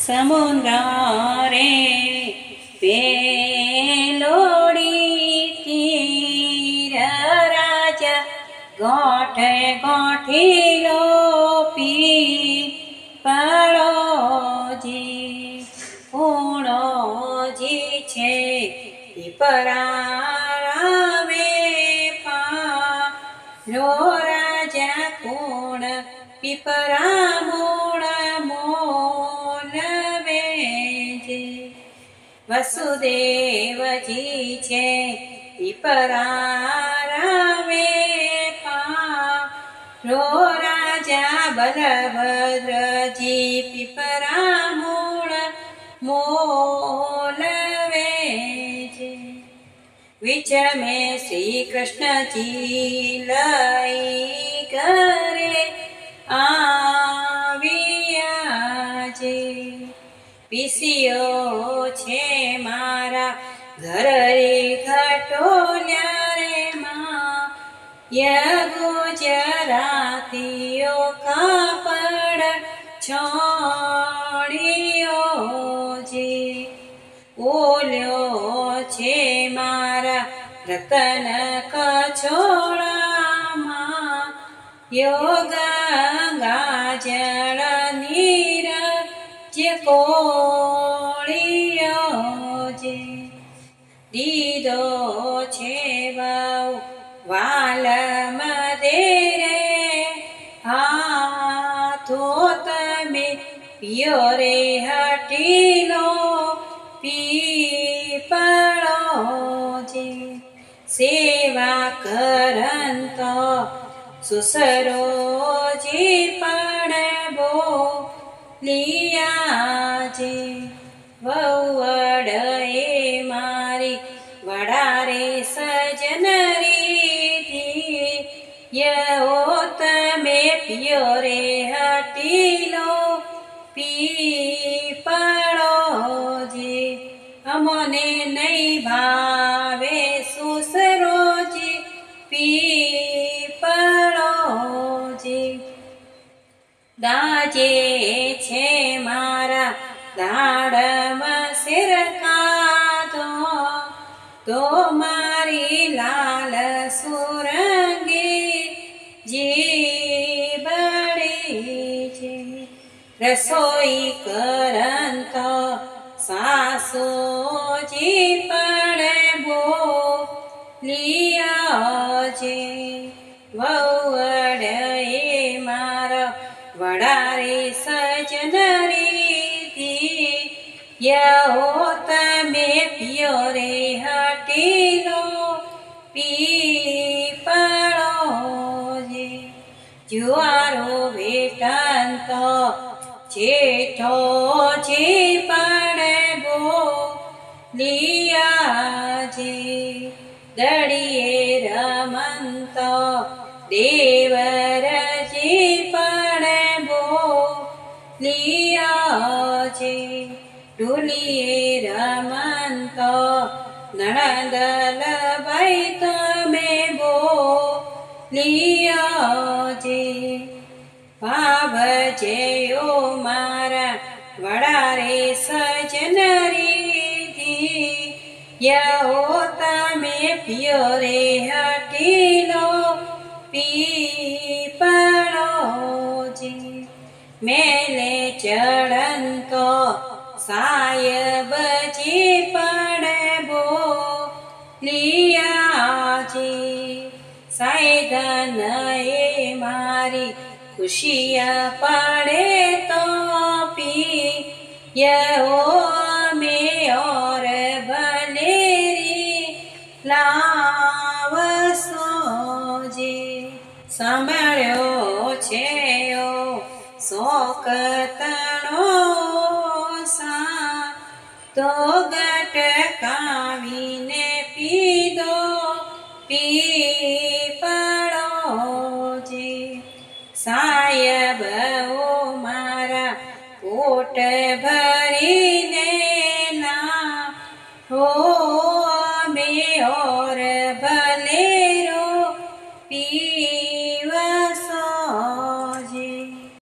સમુદ્ર રે પેલોડી તીર રાજા ગોઠે ગોઠીલો પીપળોજી પૂણોજી છે પીપરાવે પારો રાજા પૂણ પીપરા મૂળ મોલવે જે વસુદેવજી છે પીપરાવે પારો રાજા બલભદ્રજી પીપરા મૂળ મોલવે જે વિચ में श्री कृष्ण जी लई करे आविया जे पीसियो छे मारा घर रे घटोल्या रे मां य गुजरातीओ कापड़ छोड़ियो जे ઓલ્યો છે મારા રતન કછોડામાં યોગ ગંગાજળ નીર જે કોળિયો જે દીધો છે વાવ વાલ મદેરે હાથો તમે પિયો રે હટીલો પીપળોજી સેવા કરંત સુસરોજી પણ બોલિયાજે વવડ એ મારી વડારે સજન રીધી યો તમે પિયો રે હટીલો પીપળોજી અમને નહીં ભાવે સુસરોજી પીપળોજી દાજે છે મારા દાડમાં શેર કાધો તો મારી લાલ સુરંગી જીબડી છે રસોઈ કરંત સાસોજી પણ બોલિયાજે વવડ એ મારા વડારે સજન રીધી યો તમે પિયો રે હટીલો પીપળોજી જુવારો વેટાંત જેઠોજી પણ બોલિયાજે દળીએ રમંત દેવરજી પણ બોલિયાજે ઢોલીએ રમંત નણંદલભાઈ તમે બોલિયાજે ભાવજેયો મારા વડારે સજન રીધી યો તમે પિયો રે હટીલો પીપળોજી મેલે ચડંતો સાયબજી પણ બોલિયાજે સાયધન એ મારી ખુશિયા પડે તો પી યો મે ઓર ભલેરી લાવસોજી સાંભળ્યો છે ઓ સોકતણો સા તો ગટકાવીને પીધો પીપળોજી સાયબ ઓ મારા પોટ ભરીને